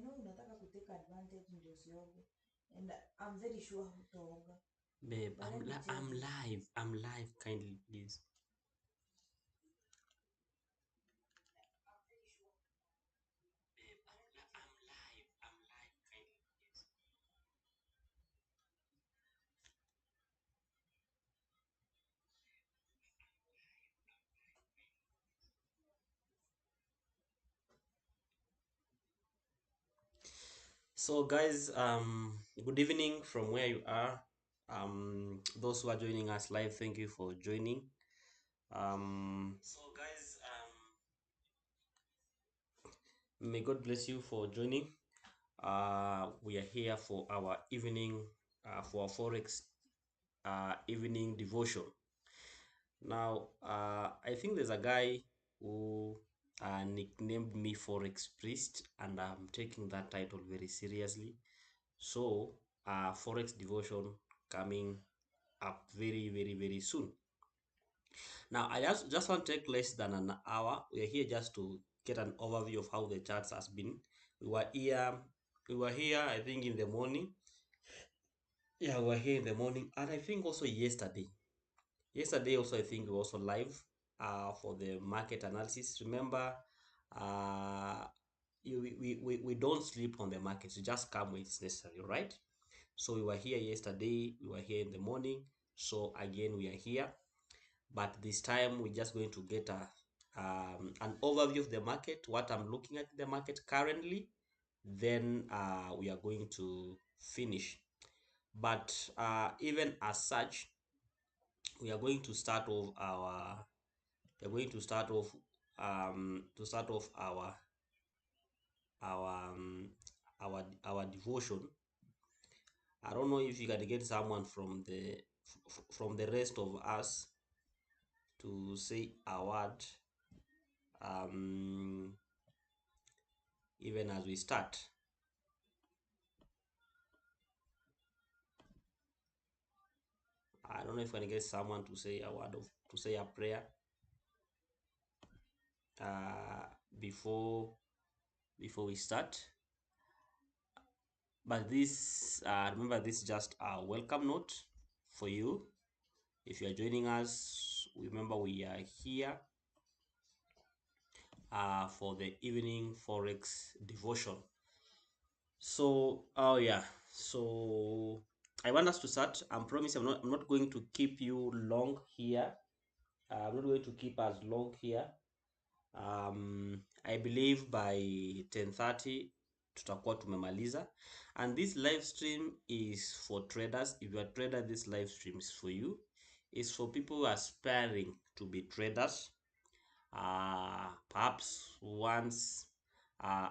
know unataka kutake advantage ndio usioge, and I'm very sure hutaoga, Babe, but let me tell I'm you. live. I'm live. Kindly, please. I'm live. I'm live. Kindly, please. So, guys, good evening from where you are. Those who are joining us live, thank you for joining. So, guys, may God bless you for joining. We are here for our evening, for our Forex evening devotion. Now, I think there's a guy who nicknamed me Forex Priest, and I'm taking that title very seriously. So, Forex devotion coming up very, very, very soon. Now, I just want to take less than an hour. We are here just to get an overview of how the charts has been. We were here, we were here, I think, in the morning. Yeah, we were here in the morning, and I think also yesterday. Yesterday also I think we were also live for the market analysis. Remember, uh, we don't sleep on the markets. We just come when it's necessary, right? So we were here yesterday. We were here in the morning. So again we are here, but this time we're just going to get an overview of the market, what I'm looking at the market currently. Then we are going to finish. But even as such, we are going to start off our we're going to start off our our devotion. I don't know if you can get someone from from the rest of us to say a word um even as we start. I don't know if I can get someone to say a word of to say a prayer uh before we start. But this remember, this is just a welcome note for you. If you are joining us, remember we are here for the evening Forex devotion. So, oh yeah, so I want us to start. I promise I'm not going to keep you long here. I'm not going to keep us long here. I believe by 10:30 tutakuwa tumemaliza, and this live stream is for traders. If you're a trader, this live stream is for you. It's for people who are aspiring to be traders. Perhaps once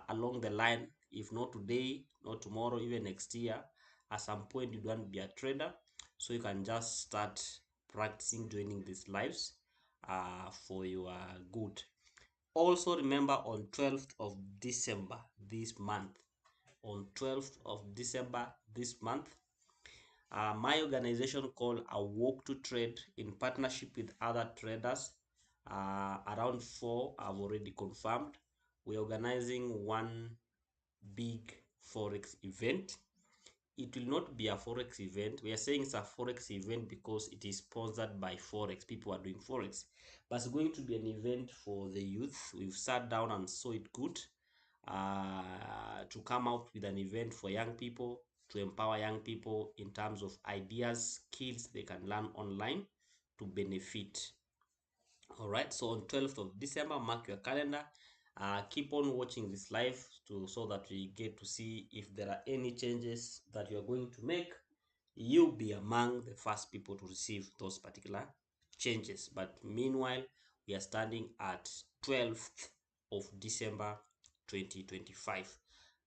along the line, if not today, not tomorrow, even next year, at some point you want to be a trader, so you can just start practicing joining these lives for your good. Also remember, on 12th of December this month, on 12th of December this month, my organization called A Walk to Trade, in partnership with other traders, around four I've already confirmed. We're organizing one big Forex event. It will not be a Forex event. We are saying it's a Forex event because it is sponsored by Forex. People are doing Forex. But it's going to be an event for the youth. We've sat down and saw it good to come out with an event for young people, to empower young people in terms of ideas, skills they can learn online to benefit. All right, so on 12th of December, mark your calendar. Keep on watching this live so that we get to see if there are any changes that you are going to make. You'll be among the first people to receive those particular changes. But meanwhile, we are standing at 12th of December 2025.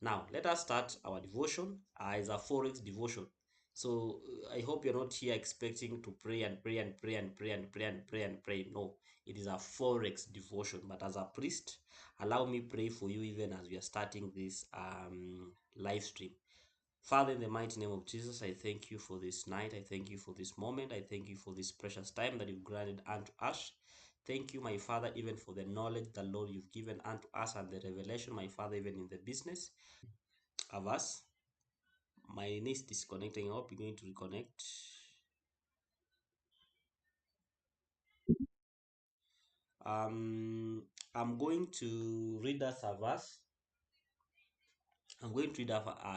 Now, let us start our devotion. It's a Forex devotion. So I hope you're not here expecting to pray and pray and pray and pray and pray and pray and pray. No, it is a Forex devotion. But as a priest, allow me pray for you even as we are starting this live stream. Father, in the mighty name of Jesus, I thank you for this night. I thank you for this moment. I thank you for this precious time that you've granted unto us. Thank you, my Father, even for the knowledge that, Lord, you've given unto us and the revelation, my Father, even in the business. a verse. My niece disconnecting. I hope you're going to reconnect. I'm going to read us a verse. I'm going to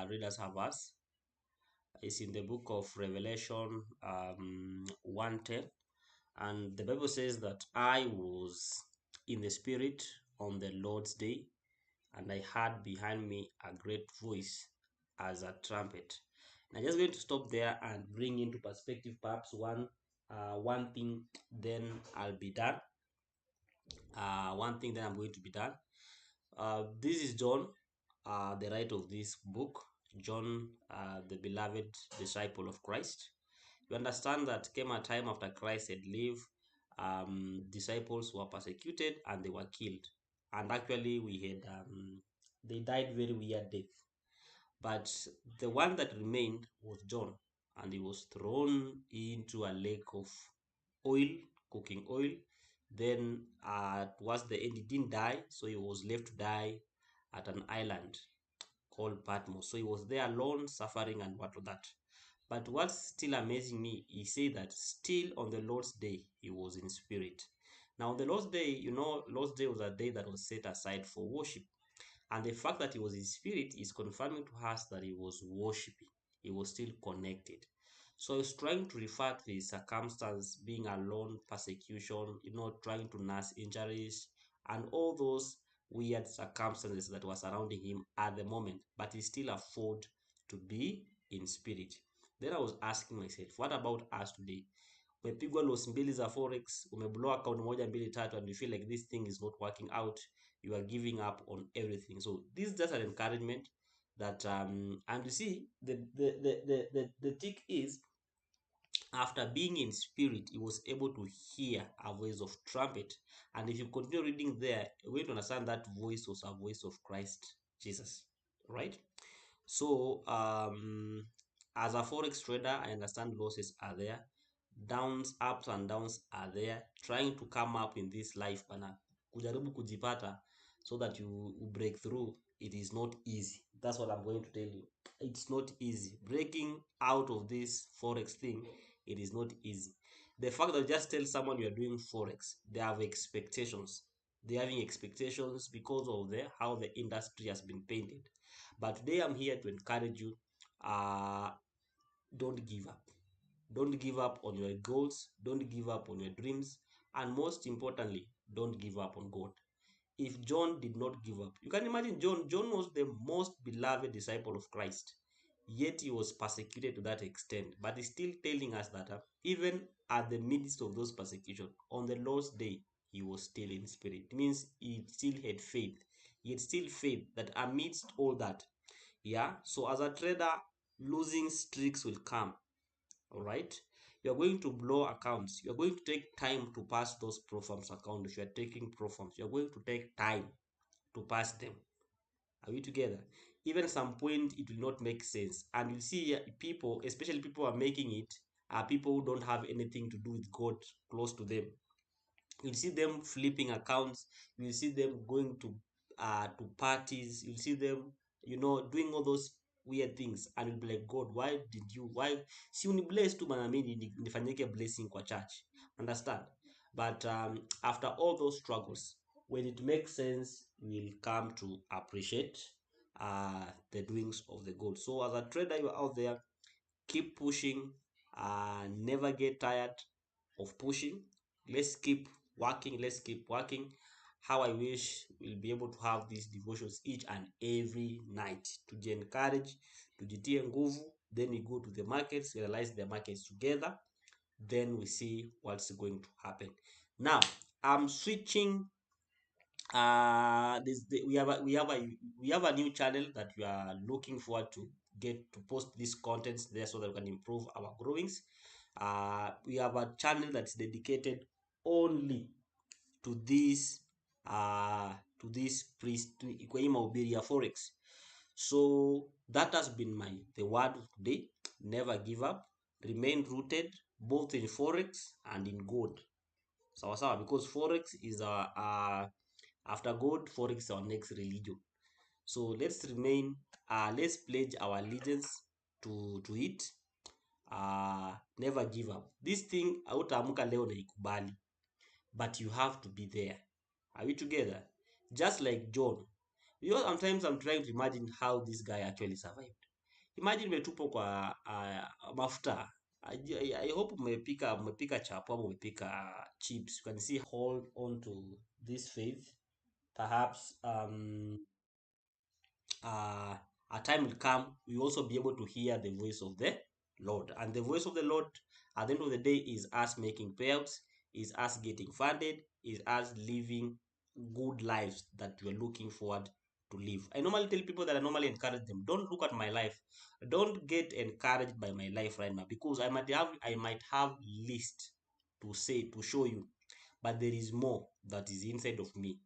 read us a verse. It's in the book of Revelation 1:10. And the Bible says that I was in the Spirit on the Lord's day, and I heard behind me a great voice as a trumpet. And I'm just going to stop there and bring into perspective perhaps one thing, then I'll be done. One thing, then I'm going to be done. This is John, the writer of this book. John, the beloved disciple of Christ. You understand that came a time after Christ had lived, disciples were persecuted and they were killed. And actually, they died very weird death. But the one that remained was John, and he was thrown into a lake of oil, cooking oil. Then, towards the end, he didn't die, so he was left to die at an island called Patmos. So he was there alone, suffering and what of that. But what's still amazing me, he said that still on the Lord's day, he was in spirit. Now, on the Lord's day, Lord's day was a day that was set aside for worship. And the fact that he was in spirit is confirming to us that he was worshiping. He was still connected. So he's trying to refer to his circumstance, being alone, persecution, trying to nurse injuries, and all those weird circumstances that were surrounding him at the moment, but he still afford to be in spirit. Then I was asking myself, what about us today? Umepigwa loss mbili za forex, umeblow account moja mbili tatu, and you feel like this thing is not working out, you are giving up on everything. So this is just an encouragement that and you see the trick is, after being in spirit, he was able to hear a voice of trumpet. And if you continue reading there, you're going to understand that voice was a voice of Christ Jesus, right? So, as a forex trader, I understand losses are there, downs, ups and downs are there. Trying to come up in this life, bana, kujaribu kujipata so that you break through. It is not easy. That's what I'm going to tell you. It's not easy. Breaking out of this forex thing, it is not easy. The fact that you just tell someone you are doing forex, they have expectations. They're having expectations because of how the industry has been painted. But today I'm here to encourage you. Uh, don't give up. Don't give up on your goals. Don't give up on your dreams. And most importantly, don't give up on God. If John did not give up, you can imagine John. John was the most beloved disciple of Christ. Yet he was persecuted to that extent. But he's still telling us that even at the midst of those persecution, on the Lord's day, he was still in spirit. It means he still had faith. He had still faith that amidst all that, yeah. So as a trader, losing streaks will come. All right. You're going to blow accounts. You're going to take time to pass those proforms accounts. If you're taking proforms, you're going to take time to pass them. Are we together? Even some point it will not make sense. And you'll see people, especially people who are making it, are people who don't have anything to do with God close to them. You'll see them flipping accounts. You'll see them going to parties. You'll see them, doing all those weird things, and you'll be like, God, why si unibless tu bana, mimi nifanyike blessing kwa church. Understand? But after all those struggles, when it makes sense, we'll come to appreciate the doings of the God. So as a trader, you're out there, keep pushing, never get tired of pushing. Let's keep working. Let's keep working. How I wish we'll be able to have these devotions each and every night to encourage, to jitie nguvu. Then we go to the markets, we analyze the markets together. Then we see what's going to happen. Now, I'm switching. We have a new channel that we are looking forward to get to post these contents there so that we can improve our growings. We have a channel that's dedicated only to this priest kwa hii mahubiri ya forex. So that has been the word of today. Never give up, remain rooted both in forex and in gold. Sawa, because forex is after God, forex is our next religion. So let's pledge our allegiance to it. Never give up. This thing hautaamka leo na ikubali, but you have to be there. Are we together? Just like John. Sometimes I'm trying to imagine how this guy actually survived. Imagine umetupwa kwa mafuta. I hope umepika chapo ama umepika chips. You can see hold on to this faith. Perhaps uh, a time will come, we also be able to hear the voice of the Lord. And the voice of the Lord at the end of the day is us making payouts, is us getting funded, is us living good lives that we're looking forward to live. I normally tell people that I normally encourage them, don't look at my life. Don't get encouraged by my life right now, because I might have list to say to show you, but there is more that is inside of me.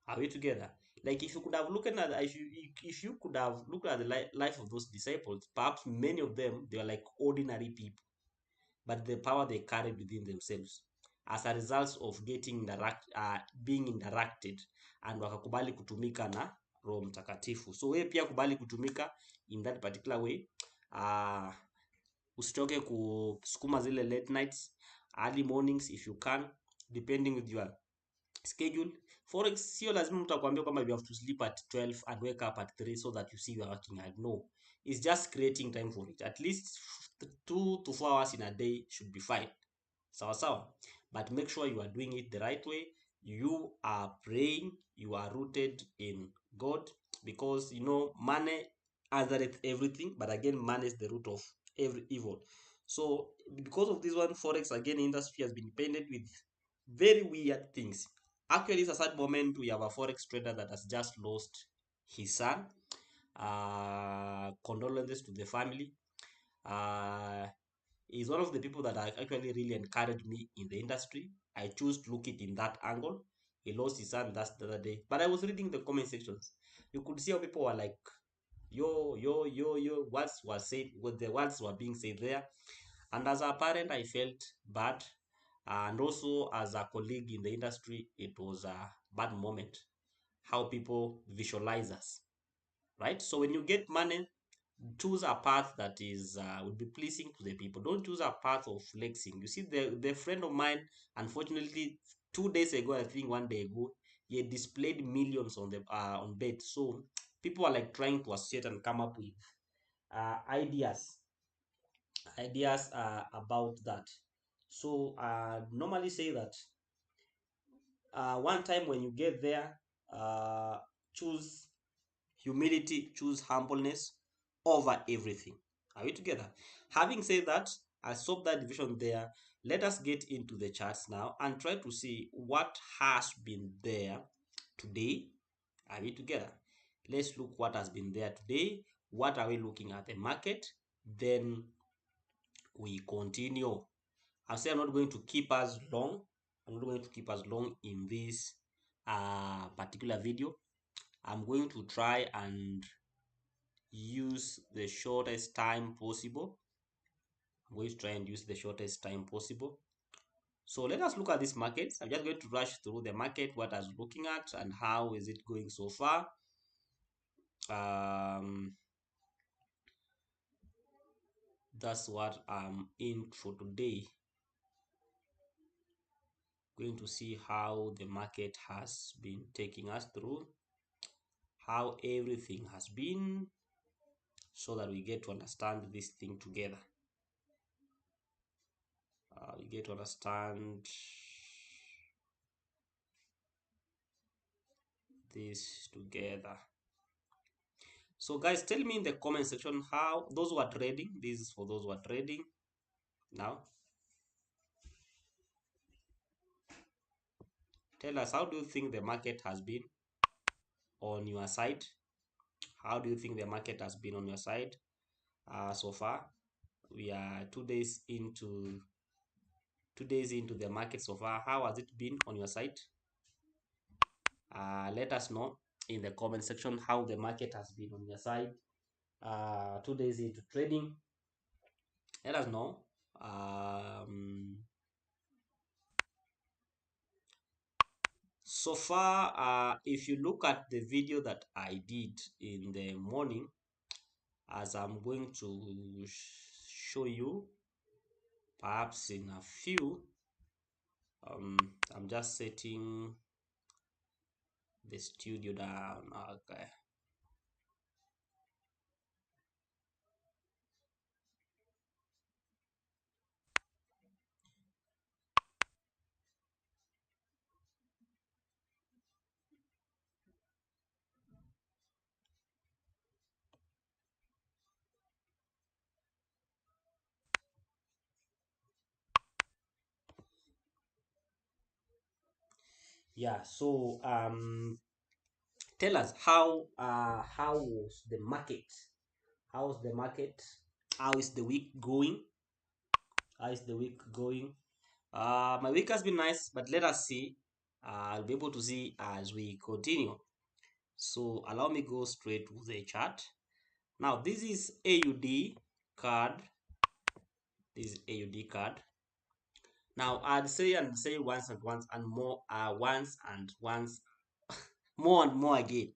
Are we together? Like if you could have looked at if you could have looked at the life of those disciples, perhaps many of them they were like ordinary people, but the power they carried within themselves as a result of being interacted, and wakakubali kutumika na Roho Mtakatifu. So wewe pia kubali kutumika in that particular way. Uh, Usichoke kusukuma zile late nights, early mornings if you can, depending with your schedule. Forex sio lazima mtu akwambia kwamba you have to sleep at 12 and wake up at 3 so that you see you are working hard. No, it's just creating time for it. At least 2 to 4 hours in a day should be fine. Sawa sawa, but make sure you are doing it the right way. You are praying, you are rooted in God, because money answereth everything, but again money is the root of every evil. So because of this one, Forex again industry has been painted with very weird things. Actually, it's a sad moment. We have a Forex trader that has just lost his son. Condolences to the family. He's one of the people that actually really encouraged me in the industry. I choose to look it in that angle. He lost his son that's the other day. But I was reading the comment sections. You could see how people were like, yo, what the words were being said there. And as a parent, I felt bad. And also as a colleague in the industry, it was a bad moment. How people visualize us, right? So when you get money, choose a path that is will be pleasing to the people. Don't choose a path of flexing. You see, the friend of mine, unfortunately, 2 days ago, I think 1 day ago, he had displayed millions on the on bed. So people are like trying to associate and come up with ideas about that. So normally say that one time when you get there, choose humility, choose humbleness over everything. Are we together? Having said that, I stop that division there. Let us get into the charts now and try to see what has been there today. Are we together? Let's look what has been there today. What are we looking at the market? Then we continue. I say I'm not going to keep us long. I'm not going to keep us long in this particular video. I'm going to try and use the shortest time possible. I'm going to try and use the shortest time possible. So let us look at this market. I'm just going to rush through the market, what I was looking at and how is it going so far. That's what I'm in for today. Going to see how the market has been taking us through, how everything has been, so that we get to understand this thing together. We get to understand this together. So guys, tell me in the comment section how those who are trading, this is for those who are trading now. Tell us, how do you think the market has been on your side? How do you think the market has been on your side so far? We are 2 days into the market so far. How has it been on your side? Let us know in the comment section how the market has been on your side. 2 days into trading. Let us know. So far, if you look at the video that I did in the morning, as I'm going to show you, perhaps in a few, I'm just setting the studio down. Okay. Yeah. So tell us how was the market? How was the market? How is the week going? How is the week going? My week has been nice, but let us see. I'll be able to see as we continue. So allow me go straight to the chart. Now this is AUD card. This is AUD card. Now I'd say once and once and more, once and once, more and more again,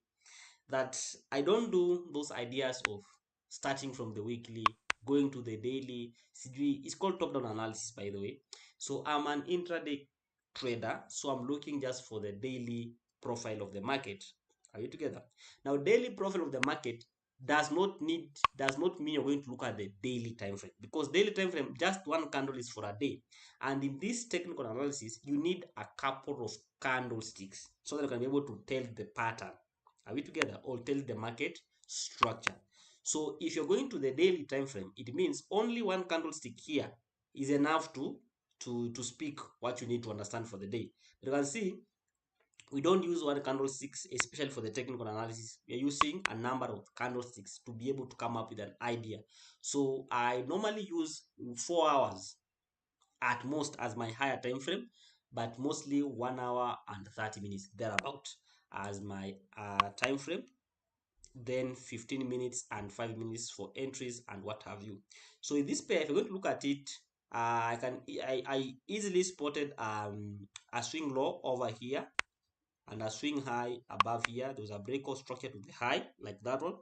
that I don't do those ideas of starting from the weekly, going to the daily. It's called top-down analysis, by the way. So I'm an intraday trader, so I'm looking just for the daily profile of the market. Are you together? Now, daily profile of the market does not mean you're going to look at the daily time frame, because daily time frame, just one candle is for a day, and in this technical analysis you need a couple of candlesticks so that you can be able to tell the pattern. Are we together? Or tell the market structure. So if you're going to the daily time frame, it means only one candlestick here is enough to speak what you need to understand for the day. But you can see we don't use one candlesticks, especially for the technical analysis. We are using a number of candlesticks to be able to come up with an idea. So I normally use 4 hours at most as my higher time frame, but mostly 1 hour and 30 minutes thereabout as my time frame, then 15 minutes and 5 minutes for entries and what have you. So in this pair, if you're going to look at it, I easily spotted a swing low over here and a swing high above here. There was a breakout structure to the high like that one.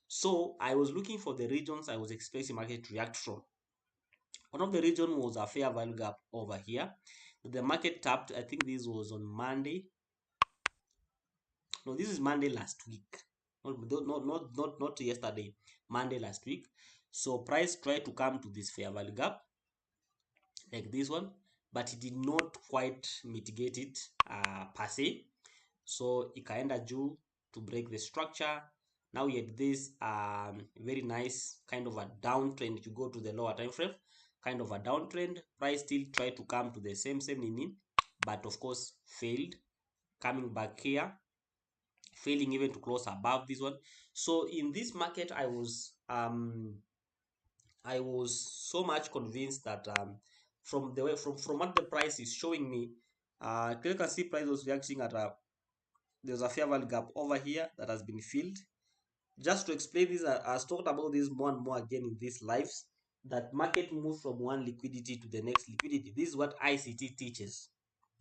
So I was looking for the regions I was expecting market to react from. One of the region was a fair value gap over here. The market tapped, I think this was on Monday. No, this is Monday last week. Not yesterday. Monday last week. So price tried to come to this fair value gap like this one, but it did not quite mitigate it per se. So ikaenda juu to break the structure. Now we had this very nice kind of a downtrend. If you go to the lower time frame, kind of a downtrend, price still tried to come to the same nini, but of course failed, coming back here, failing even to close above this one. So in this market, I was so much convinced that from the way from what the price is showing me, you can see price was reacting at a there's a fair value gap over here that has been filled. Just to explain this, I talked about this more and more again in these lives, that market moves from one liquidity to the next liquidity. This is what ICT teaches.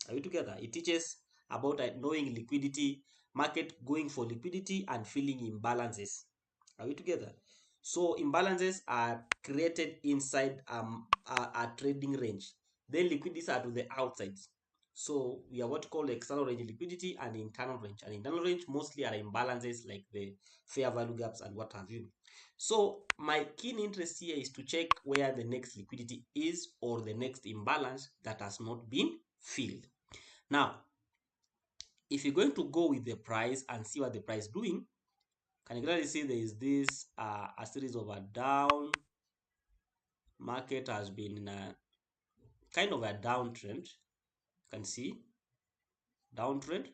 Are we together? It teaches about knowing liquidity, market going for liquidity and filling imbalances. Are we together? So imbalances are created inside a trading range. Then liquidities are to the outside. So we are what called external range liquidity and internal range. And internal range mostly are imbalances like the fair value gaps and what have you. So my keen interest here is to check where the next liquidity is or the next imbalance that has not been filled. Now, if you're going to go with the price and see what the price is doing, can you clearly see there is this a series of a down market has been in a kind of a downtrend. You can see downtrend,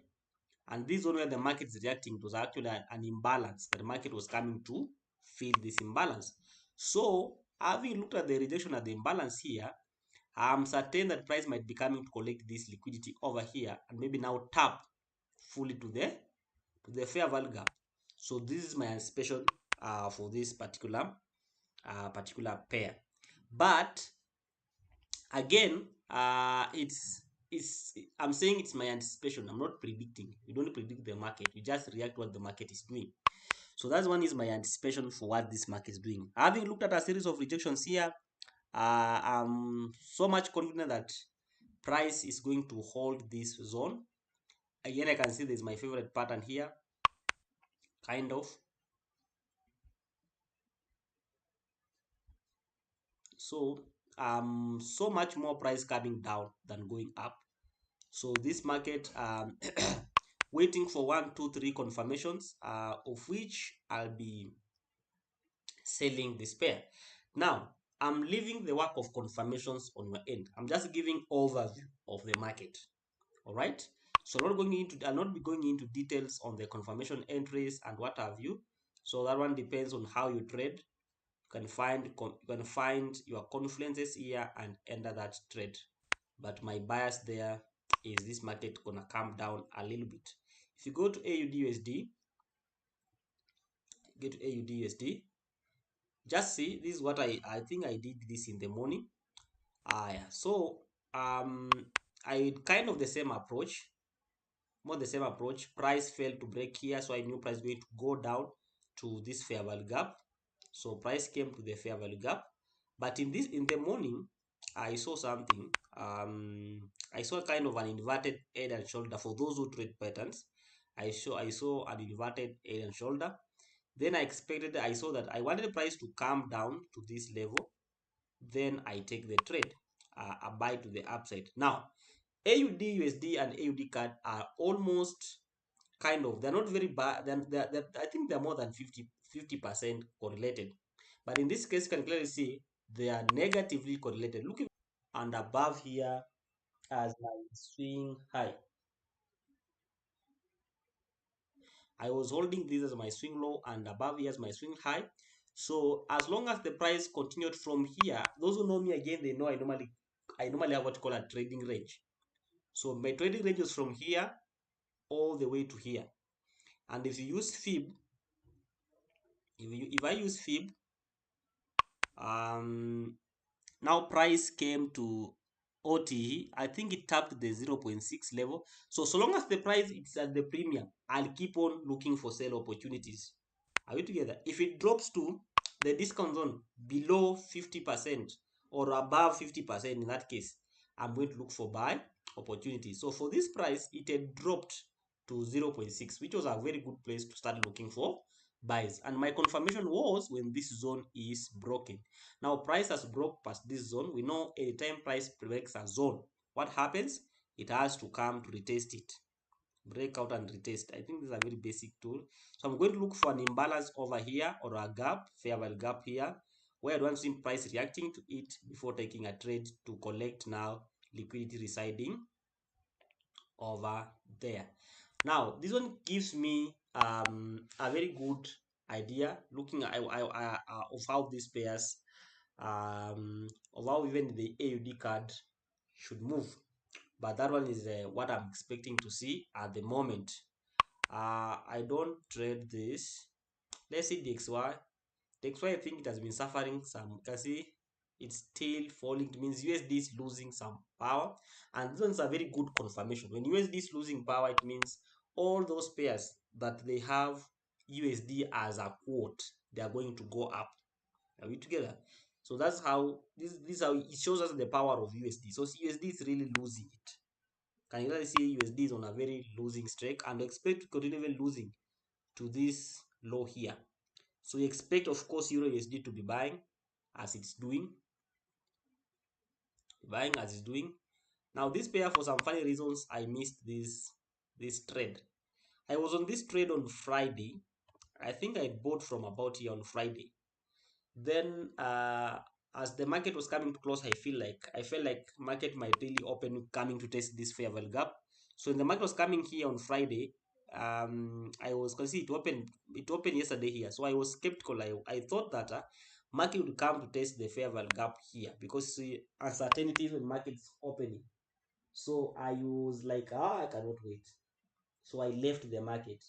and this one where the market is reacting was actually an imbalance that the market was coming to fill this imbalance. So having looked at the rejection at the imbalance here, I'm certain that price might be coming to collect this liquidity over here and maybe now tap fully to the fair value gap. So this is my anticipation for this particular pair. But again, it's I'm saying it's my anticipation. I'm not predicting. We don't predict the market. We just react what the market is doing. So that's one is my anticipation for what this market is doing. Having looked at a series of rejections here, I'm so much confident that price is going to hold this zone. Again, I can see there's my favorite pattern here, kind of. So so much more price coming down than going up. So this market waiting for 1 2 3 confirmations, of which I'll be selling this pair. Now I'm leaving the work of confirmations on your end. I'm just giving overview of the market. All right. So I'll not be going into details on the confirmation entries and what have you. So that one depends on how you trade. You can find your confluences here and enter that trade. But my bias there is this market gonna come down a little bit. If you go to AUD get to AUD just see this is what I think I did this in the morning. Yeah. So I kind of the same approach, more the same approach. Price failed to break here, so I knew price going to go down to this fair value gap. So price came to the fair value gap. But in the morning, I saw something. I saw kind of an inverted head and shoulder for those who trade patterns. I saw an inverted head and shoulder. Then I saw that I wanted the price to come down to this level. Then I take the trade, a buy to the upside. Now, AUD USD and AUD card are almost kind of, they're not very bad. I think they're more than 50% correlated. But in this case, you can clearly see they are negatively correlated. Looking and above here as my swing high. I was holding this as my swing low and above here as my swing high. So as long as the price continued from here, those who know me again, they know I normally have what you call a trading range. So my trading range is from here all the way to here. And if you use fib, if I use fib, um now price came to OTE. I think it tapped the 0.6 level. So long as the price is at the premium, I'll keep on looking for sell opportunities. Are we together? If it drops to the discount zone below 50% or above 50% in that case, I'm going to look for buy opportunities. So for this price, it had dropped to 0.6, which was a very good place to start looking for buys. And my confirmation was when this zone is broken. Now price has broke past this zone. We know anytime price breaks a zone, what happens? It has to come to retest it. Break out and retest. I think this is a very basic tool. So I'm going to look for an imbalance over here or a gap, fair value gap here, where I don't see price reacting to it before taking a trade to collect now liquidity residing over there. Now this one gives me a very good idea looking at of how these pairs of how even the AUD card should move. But that one is what I'm expecting to see at the moment. I don't trade this. Let's see the XY. The XY, I think it has been suffering some. You can see it's still falling. It means USD is losing some power. And this one's a very good confirmation. When USD is losing power, it means all those pairs that they have USD as a quote, they are going to go up. Are we together? So that's how this how it shows us the power of USD. So USD is really losing it. Can you really see USD is on a very losing streak and expect to continue even losing to this low here. So you expect, of course, Euro USD to be buying as it's doing, buying as it's doing. Now this pair, for some funny reasons, I missed this trade. I was on this trade on Friday. I think I bought from about here on Friday. Then as the market was coming to close, I felt like market might really open coming to test this fair value gap. So when the market was coming here on Friday, I was considering it opened yesterday here. So I was skeptical. I thought that market would come to test the fair value gap here because see, uncertainties when market's opening. So I was like, I cannot wait. So I left the market.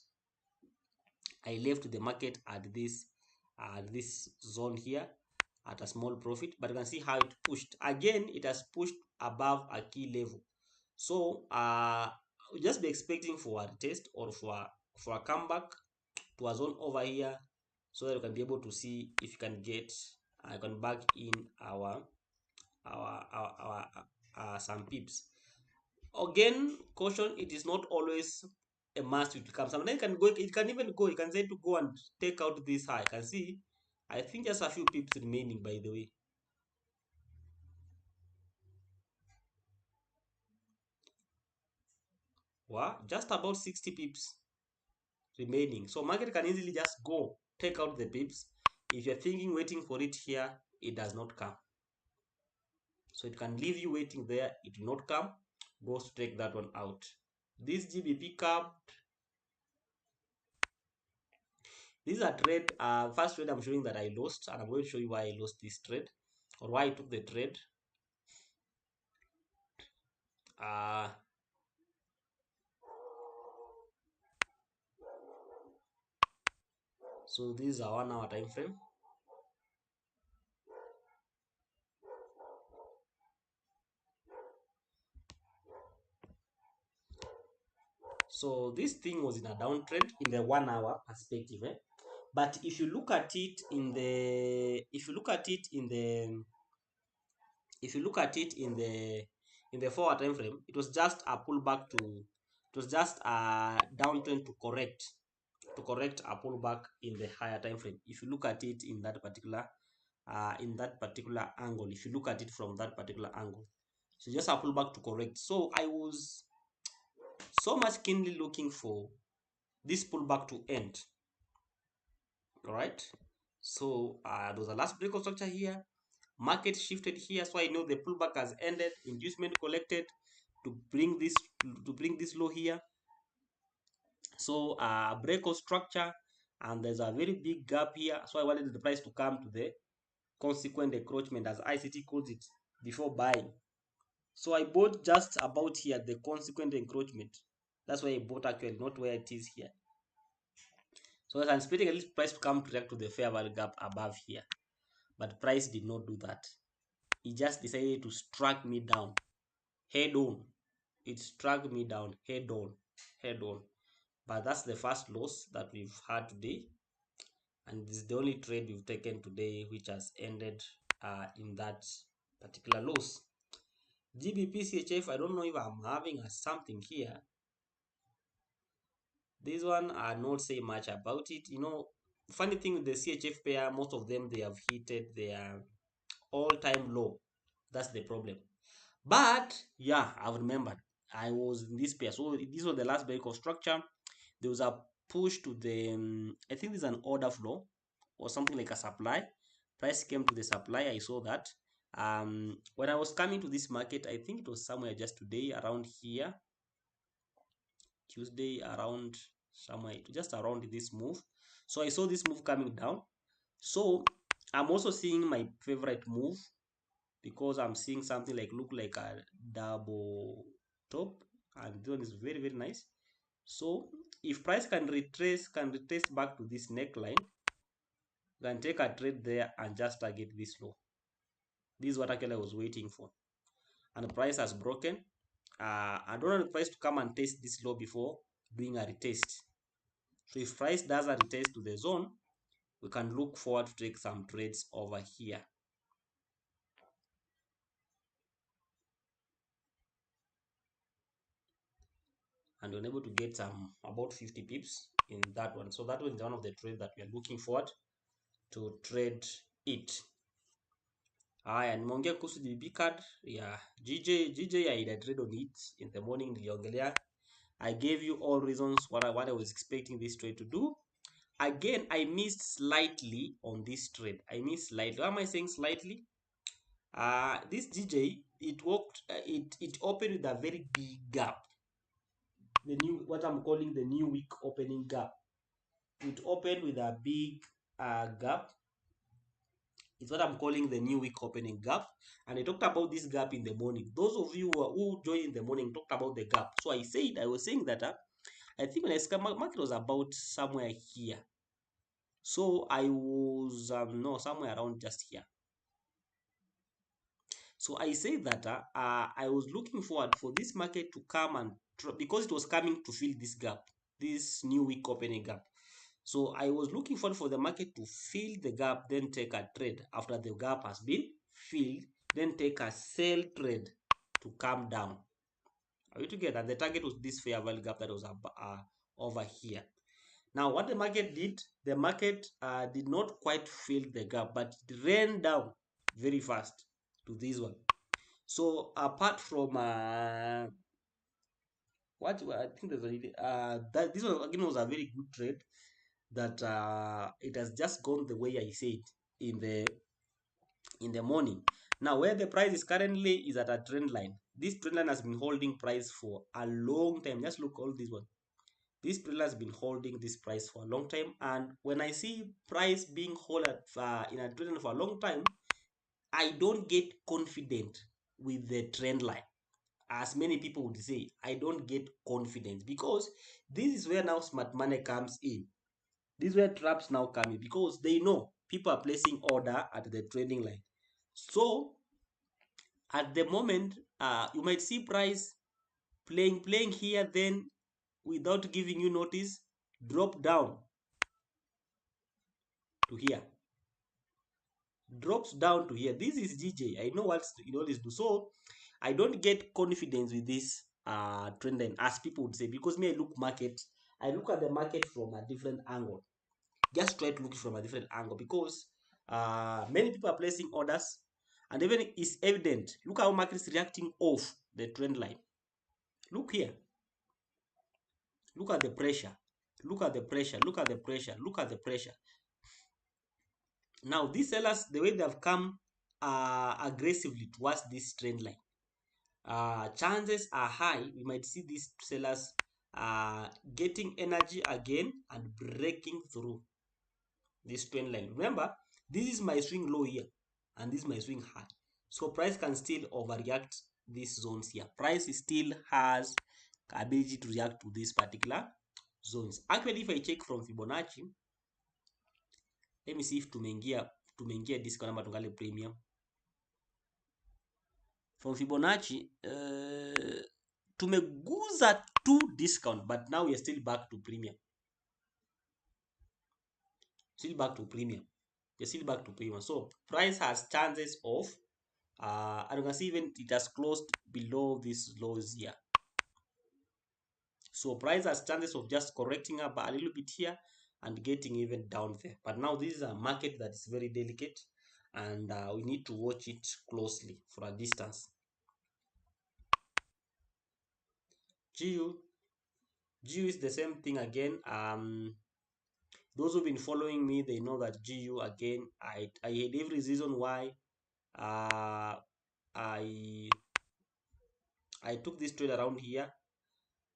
I left the market at this zone here at a small profit, but you can see how it pushed. Again, it has pushed above a key level. So just be expecting for a retest or for a comeback to a zone over here, so that you can be able to see if you can get I can back in our some pips. Again, caution, it is not always a must. It will come. Sometimes it can even go, you can say to go and take out this high. I can see, I think just a few pips remaining, by the way. Wow, just about 60 pips remaining. So market can easily just go take out the pips. If you're thinking waiting for it here, it does not come. So it can leave you waiting there, it will not come, goes to take that one out. This GBP curve, this is a trade, first trade I'm showing that I lost, and I'm going to show you why I lost this trade or why I took the trade. Uh, so this is a 1 hour time frame. So this thing was in a downtrend in the 1 hour perspective, eh? But if you look at it in the if you look at it in the if you look at it in the 4 hour time frame, it was just a pullback to it was just a downtrend to correct a pullback in the higher time frame. If you look at it in that particular angle, if you look at it from that particular angle, so just a pullback to correct. So I was so much keenly looking for this pullback to end. All right. So there was a last break of structure here. Market shifted here, so I know the pullback has ended. Inducement collected to bring this low here. So break of structure, and there's a very big gap here. So I wanted the price to come to the consequent encroachment, as ICT calls it, before buying. So I bought just about here the consequent encroachment. That's why I bought actually, not where it is here. So I was anticipating at least price to come direct to the fair value gap above here, but price did not do that. It just decided to strike me down head on. It struck me down head on. But that's the first loss that we've had today, and this is the only trade we've taken today which has ended in that particular loss. GBP CHF, I don't know if I'm having something here. This one I not say much about it. You know, funny thing with the CHF pair, most of them they have hit their all-time low. That's the problem. But yeah, I've remembered I was in this pair. So this was the last break of structure. There was a push to the I think there's an order flow or something like a supply. Price came to the supply. I saw that. When I was coming to this market, I think it was somewhere just today around here, Tuesday around somewhere just around this move. So I saw this move coming down. So I'm also seeing my favorite move, because I'm seeing something like look like a double top, and this one is very very nice. So if price can retrace back to this neckline, you can take a trade there and just target this low. This is what actually I was waiting for, and the price has broken. I don't want the price to come and test this low before doing a retest. So if price does a retest to the zone, we can look forward to take some trades over here. And we're able to get some about 50 pips in that one. So that one is one of the trades that we are looking forward to trade it. Haya, nimeongea kuhusu DB card ya GJ I trade on it in the morning, niliongelea. I gave you all reasons what I was expecting this trade to do. Again, I missed slightly on this trade. I missed slightly. Why am I saying slightly? This GJ, it opened with a very big gap. The new, what I'm calling the new week opening gap. It opened with a big gap. It's what I'm calling the new week opening gap. And I talked about this gap in the morning. Those of you who joined in the morning talked about the gap. So I was saying that I think when market was about somewhere here. So I was no, somewhere around just here. So I say that I was looking forward for this market to come and because it was coming to fill this gap, this new week opening gap. So I was looking forward for the market to fill the gap, then take a trade after the gap has been filled, then take a sell trade to come down. Are we together? The target was this fair value gap that was over here. Now, what the market did, the market did not quite fill the gap, but it ran down very fast to this one. So apart from what I think there's that this one again was a very good trade that it has just gone the way I said in the morning. Now where the price is currently is at a trend line. This trend line has been holding price for a long time. Just look all this one. This trend line has been holding this price for a long time, and when I see price being held in a trend line for a long time, I don't get confident with the trend line. As many people would say, I don't get confidence because this is where now smart money comes in. This is where traps now come in because they know people are placing order at the trading line. So at the moment, you might see price playing here, then without giving you notice, drop down to here, drops down to here. This is GJ. I know what it always do. So I don't get confidence with this trend line, as people would say, because me I look at the market from a different angle. Just try to look from a different angle because many people are placing orders, and even it's evident. Look how market is reacting off the trend line. Look here. Look at the pressure. Look at the pressure. Look at the pressure. Look at the pressure. Now these sellers, the way they have come aggressively towards this trend line, chances are high we might see these sellers getting energy again and breaking through this trend line. Remember, this is my swing low here and this is my swing high. So price can still overreact these zones here. Price still has ability to react to these particular zones. Actually, if I check from Fibonacci, let me see if tumeingia discount ama tungale premium. From Fibonacci, tumeguza 2 discount, but now we are still back to premium. Still back to premium. We're still back to premium. So price has chances of and you can see even it has closed below these lows here. So price has chances of just correcting up a little bit here and getting even down there. But now this is a market that is very delicate, and we need to watch it closely for a distance. GU is the same thing again. Those who've been following me, they know that GU again, I had every reason why I took this trade around here.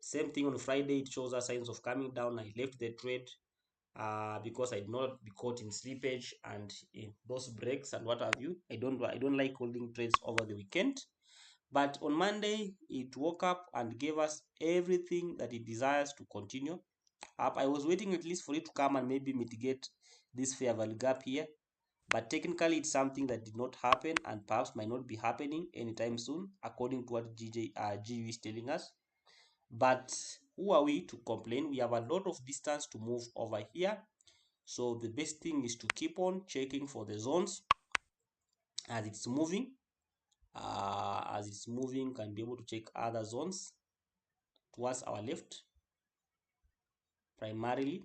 Same thing on Friday, it shows us signs of coming down. I left the trade because I did not be caught in slippage and in those breaks and what have you. I don't like holding trades over the weekend. But on Monday, it woke up and gave us everything that it desires to continue up. I was waiting at least for it to come and maybe mitigate this fair value gap here. But technically, it's something that did not happen and perhaps might not be happening anytime soon, according to what GU is telling us. But who are we to complain? We have a lot of distance to move over here. So the best thing is to keep on checking for the zones as it's moving. Can be able to check other zones towards our left primarily.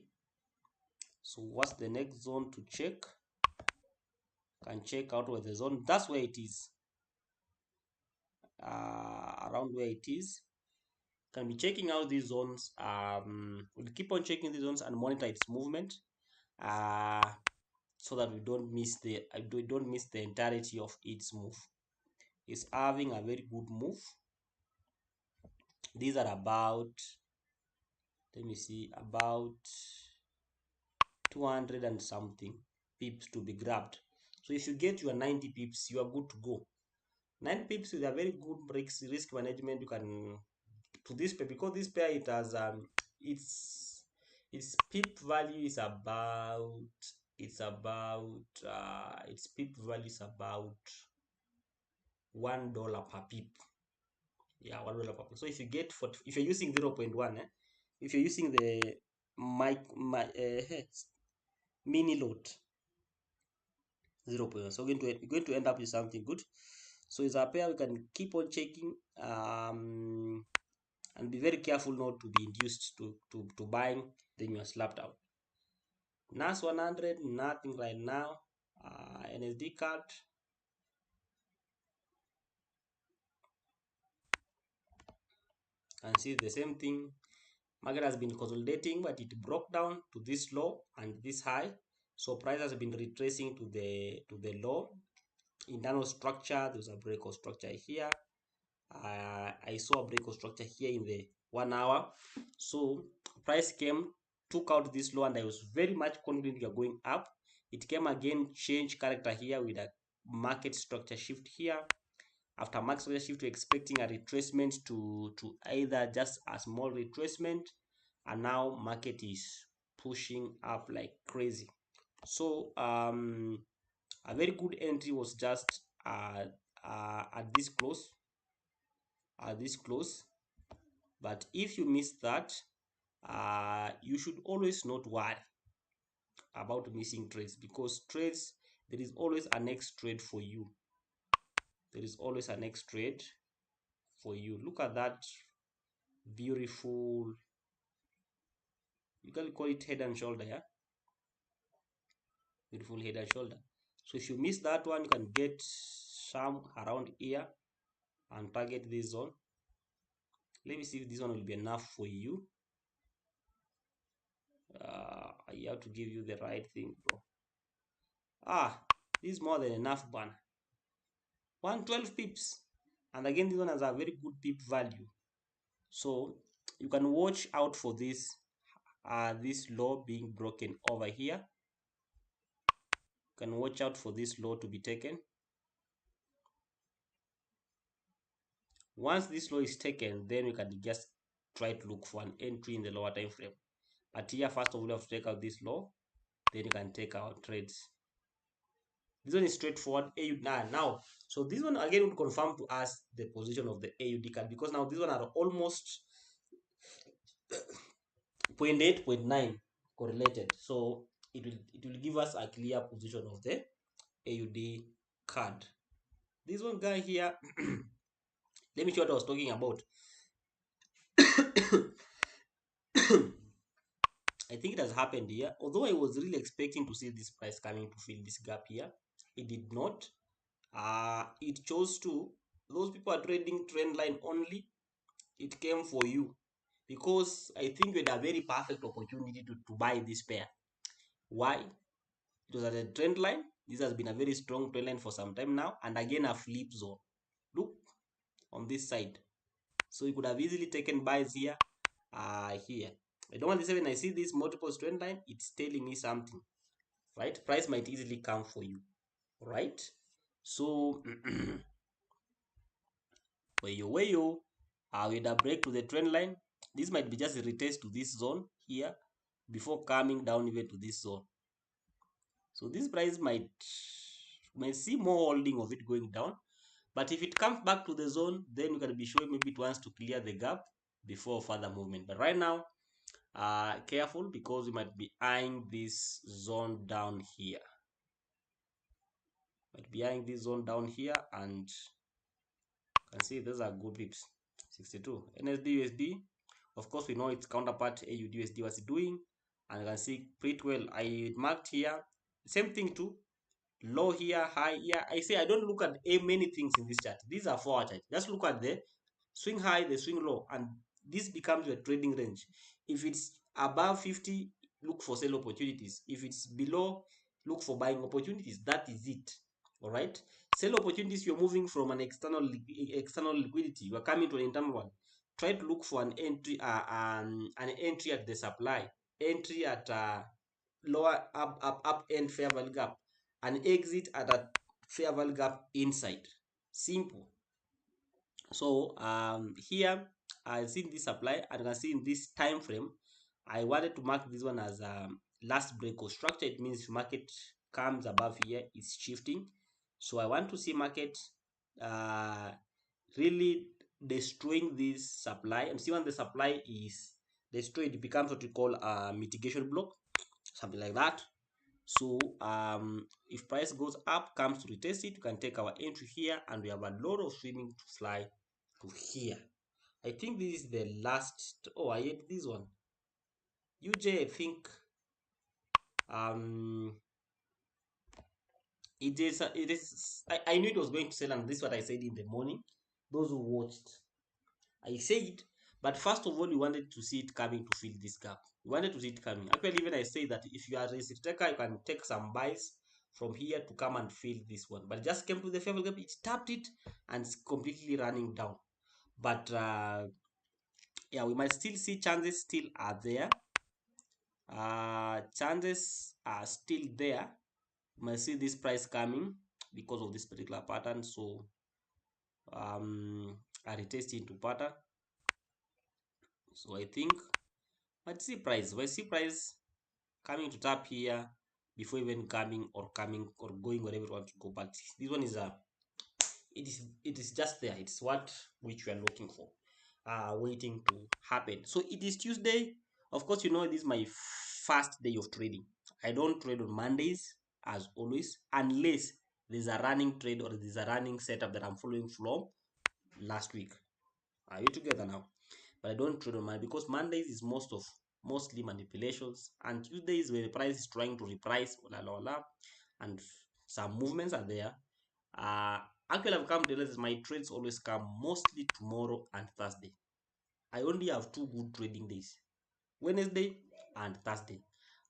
So what's the next zone to check? Can check out where the zone, that's where it is. Around where it is. Can be checking out these zones. We'll keep on checking these zones and monitor its movement. So that we don't miss the entirety of its move. It's having a very good move. These are about, let me see, about 200 and something pips to be grabbed. So if you get your 90 pips, you are good to go. 9 pips with a very good risk management. You can to this pair, because this pair it has its pip value is about its pip value is about $1 per pip. Yeah, $1 per pip. So if you get if you're using 0.1, if you're using the mini lot 0.1, so we're going to end up with something good. So it's a pair we can keep on checking, and be very careful not to be induced to buying, then you are slapped out. NAS 100, nothing right now. NSD card, and see the same thing. Market has been consolidating, but it broke down to this low and this high. So price has been retracing to the low. Internal structure, there's a break of structure here. I saw a break of structure here in the 1 hour. So price came, took out this low, and I was very much confident we are going up. It came again, changed character here with a market structure shift here. After market structure shift, we're expecting a retracement to either just a small retracement, and now market is pushing up like crazy. So a very good entry was just at this close, but if you miss that, you should always not worry about missing trades, because trades, there is always a next trade for you. There is always a next trade for you. Look at that beautiful, you can call it head and shoulder. Yeah, beautiful head and shoulder. So if you miss that one, you can get some around here and target this zone. Let me see if this one will be enough for you. I have to give you the right thing, bro. This is more than enough, banner. 112 pips, and again this one has a very good pip value. So you can watch out for this this low being broken over here. You can watch out for this low to be taken. Once this low is taken, then we can just try to look for an entry in the lower time frame. But here, first of all, we have to take out this low, then you can take our trades. This one is straightforward. AUD now. So this one again would confirm to us the position of the AUD card, because now this one are almost 0.8, 0.9 correlated. So it will give us a clear position of the AUD card. This one guy here, let me show what I was talking about. I think it has happened here. Although I was really expecting to see this price coming to fill this gap here, it did not. It chose to, those people are trading trend line only, it came for you, because I think we had a very perfect opportunity to buy this pair. Why? It was at a trend line. This has been a very strong trend line for some time now, and again a flip zone. Look on this side. So you could have easily taken buys here. Here. I don't want this. When I see this multiple trend line, it's telling me something, right? Price might easily come for you, right? So way you with a break to the trend line, this might be just a retest to this zone here before coming down even to this zone. So this price might see more holding of it going down, but if it comes back to the zone, then you can be sure maybe it wants to clear the gap before further movement. But right now, careful, because you might be eyeing this zone down here. Might be eyeing this zone down here, and you can see those are good pips. 62 NSD USD. Of course, we know its counterpart AUD USD was doing, and you can see pretty well. I marked here, same thing too. Low here, high here. I say I don't look at many things in this chart. These are forward chart. Just look at the swing high, the swing low, and this becomes your trading range. If it's above 50, look for sell opportunities. If it's below, look for buying opportunities. That is it. All right. Sell opportunities, you're moving from an external liquidity. You are coming to an internal one. Try to look for an entry at the supply, entry at lower up end fair value gap, an exit at a fair value gap inside. Simple. So here I see this supply, and I see in this time frame, I wanted to mark this one as last break of structure. It means if market comes above here, it's shifting. So I want to see market uh, really destroying this supply. And see, when the supply is destroyed, it becomes what we call a mitigation block, something like that. So if price goes up, comes to retest it, we can take our entry here, and we have a lot of swimming to fly to here. I think this is the last. Oh, I hate this one. UJ, I think um I knew it was going to sell, and this is what I said in the morning. Those who watched, I said, but first of all, we wanted to see it coming to fill this gap. We wanted to see it coming. Actually, even I say that if you are a risk taker, you can take some buys from here to come and fill this one. But it just came to the favorable gap, it tapped it, and it's completely running down. But yeah, we might still see chances still are there. Chances are still there. You might see this price coming because of this particular pattern. So I retest into pattern. So I think let's see price. We see price coming to tap here before even coming or going wherever you want to go. But this one is a it is just there. It's what which we are looking for, waiting to happen. So it is Tuesday. Of course, you know this is my first day of trading. I don't trade on Mondays as always, unless there's a running trade or there's a running setup that I'm following from last week. Are you together now? But I don't trade on Monday because Mondays is mostly manipulations, and Tuesdays when the price is trying to reprice, la la la, and some movements are there. Uh, Actually, I've come to realize my trades always come mostly tomorrow and Thursday. I only have two good trading days, Wednesday and Thursday.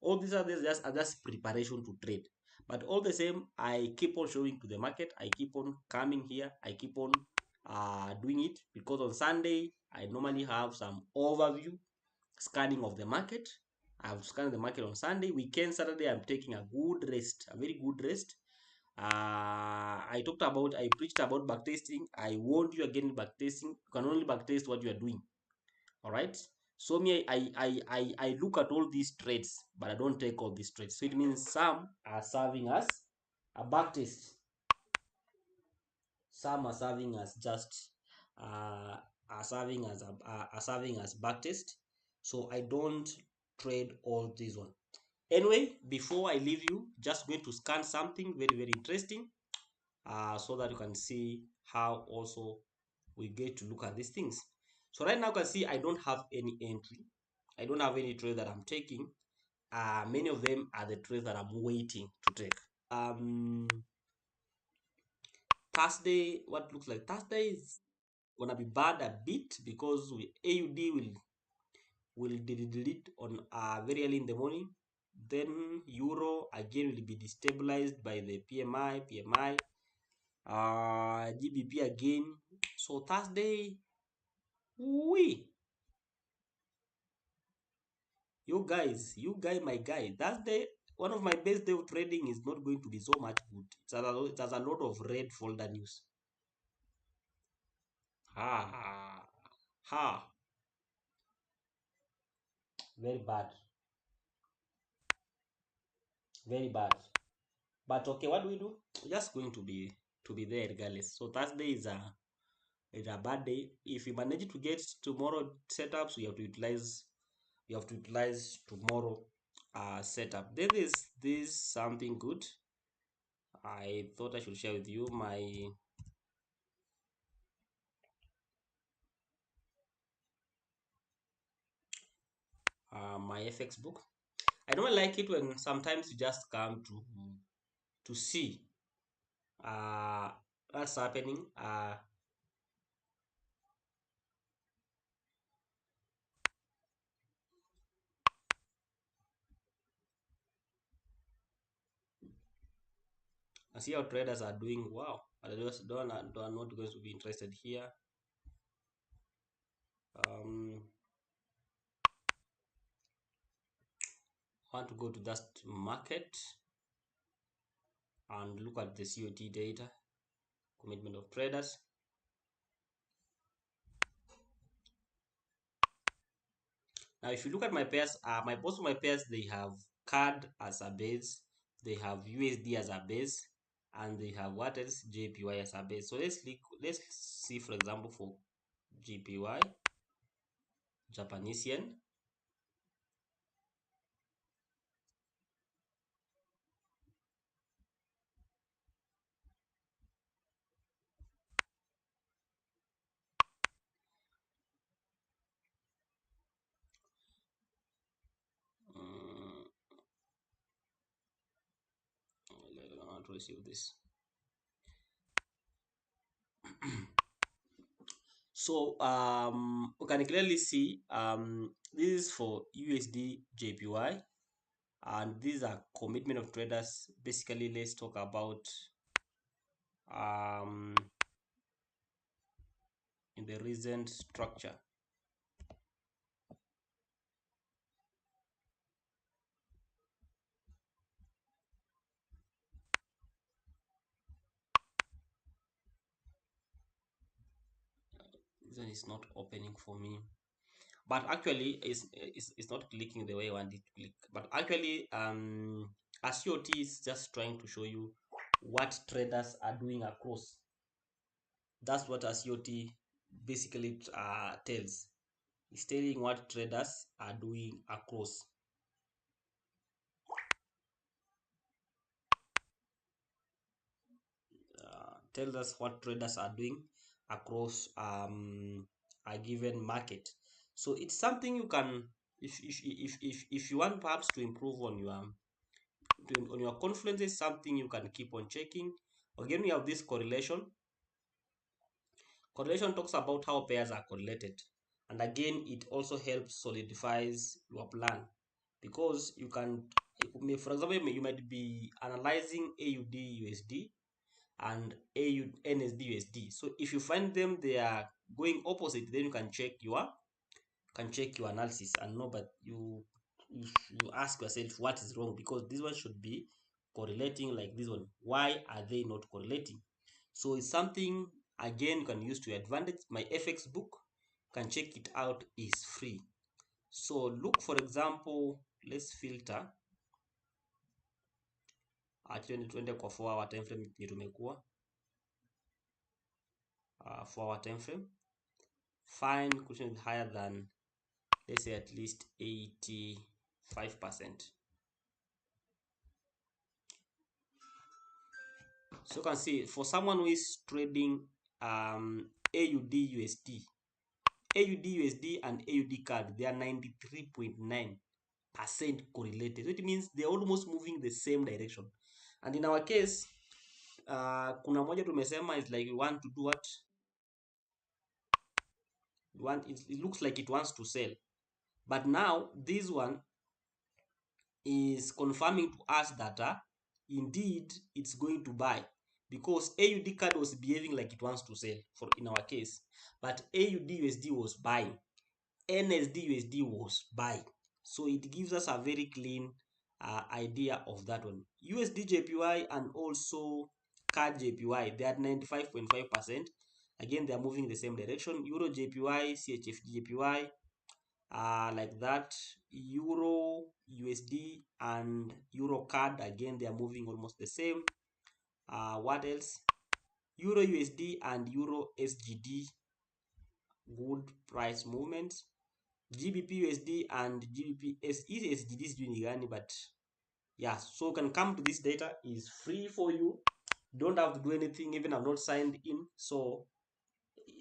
All these are just preparation to trade. But all the same, I keep on showing to the market. I keep on coming here. I keep on doing it because on Sunday I normally have some overview scanning of the market. I've scanned the market on Sunday. Weekend, Saturday, I'm taking a good rest, a very good rest. I preached about backtesting. I warned you again backtesting. You can only backtest what you are doing. All right. So me, I look at all these trades, but I don't take all these trades. So it means some are serving as a backtest. Some are serving as just are serving as backtest. So I don't trade all these one. Anyway, before I leave you, just going to scan something very interesting, so that you can see how also we get to look at these things. So right now you can see I don't have any entry. I don't have any trade that I'm taking. Many of them are the trades that I'm waiting to take. Thursday, what looks like Thursday is gonna be bad a bit because AUD will delete on very early in the morning. Then Euro again will be destabilized by the PMI, GBP again. So Thursday, we you guy, my guy. Thursday, one of my best day of trading is not going to be so much good. It has a lot of red folder news. Ha ha, very bad, very bad. But okay, what do we do? We're just going to be there regardless. So Thursday is a bad day. If you manage to get tomorrow setups, you have to utilize tomorrow setup. Then there's this something good. I thought I should share with you my FX book. I don't like it when sometimes you just come to see uh what's happening. I see how traders are doing. Wow, but I just don't not going to be interested here. Want to go to that market and look at the COT data, commitment of traders. Now, if you look at my pairs, most of my pairs they have CAD as a base, they have USD as a base, and they have what else? JPY as a base. So let's see, for example, for JPY, Japanese yen. Mm, I want to receive this. So we can clearly see this is for USD JPY, and these are commitment of traders. Basically, let's talk about um, in the recent structure. This one is not opening for me, but actually it's not clicking the way I want it to click. But actually ACOT is just trying to show you what traders are doing across. That's what ACOT basically tells. It's telling what traders are doing across. Tells us what traders are doing across a given market. So it's something you can, if you want perhaps to improve on your confidence, is something you can keep on checking. Again, we have this correlation. Correlation talks about how pairs are correlated, and again it also helps solidifies your plan, because you can, for example, you might be analyzing AUD USD and AU NSD USD. So if you find them they are going opposite, then you can check your analysis and know. But you ask yourself what is wrong, because this one should be correlating like this one. Why are they not correlating? So it's something again you can use to your advantage. My FX book, can check it out, is free. So look, for example, let's filter twende kwa 4 hour time frame yenye tumekuwa 4 hour time frame. Find question higher than, let's say, at least 85%. So you can see, for someone who is trading AUD USD, AUD USD and AUD CAD, they are 93.9% correlated. So it means they're almost moving the same direction. And in our case, kuna moja tumesema is like we want to do what? It looks like it wants to sell. But now this one is confirming to us that indeed it's going to buy, because AUD card was behaving like it wants to sell for in our case, but AUD USD was buying, NSD USD was buying. So it gives us a very clean idea of that one. USD JPY and also CAD JPY, they are 95.5%. Again, they are moving in the same direction. Euro JPY, CHF JPY, like that. Euro USD and Euro CAD, again they are moving almost the same. What else? Euro USD and Euro SGD, good price movements. GBP USD and GBP SGD is doing gani, but yeah, so you can come to this data, is free for you. Don't have to do anything, even I've not signed in, so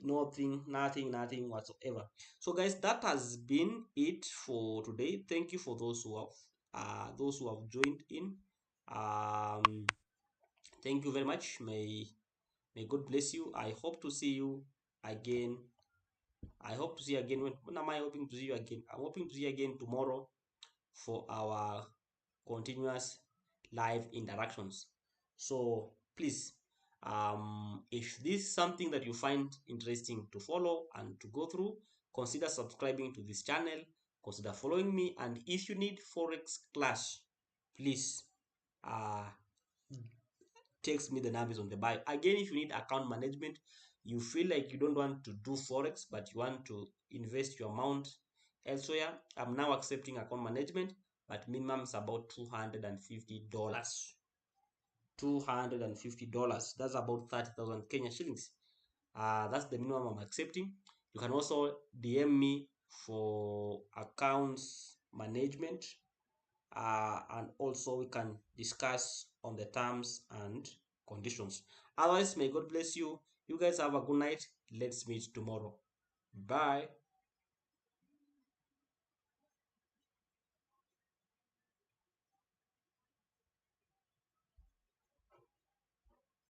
nothing whatsoever. So guys, that has been it for today. Thank you for those who have joined in. Thank you very much. May God bless you. I hope to see you again. I hope to see you again. When am I hoping to see you again? I'm hoping to see you again tomorrow for our continuous live interactions. So please, if this is something that you find interesting to follow and to go through, consider subscribing to this channel, consider following me, and if you need Forex class, please text me, the numbers on the bio. Again, if you need account management, you feel like you don't want to do Forex, but you want to invest your amount elsewhere, I'm now accepting account management, but minimum is about $250. $250. That's about 30,000 Kenya shillings. That's the minimum I'm accepting. You can also DM me for accounts management, and also we can discuss on the terms and conditions. Otherwise, may God bless you. You guys have a good night. Let's meet tomorrow. Bye.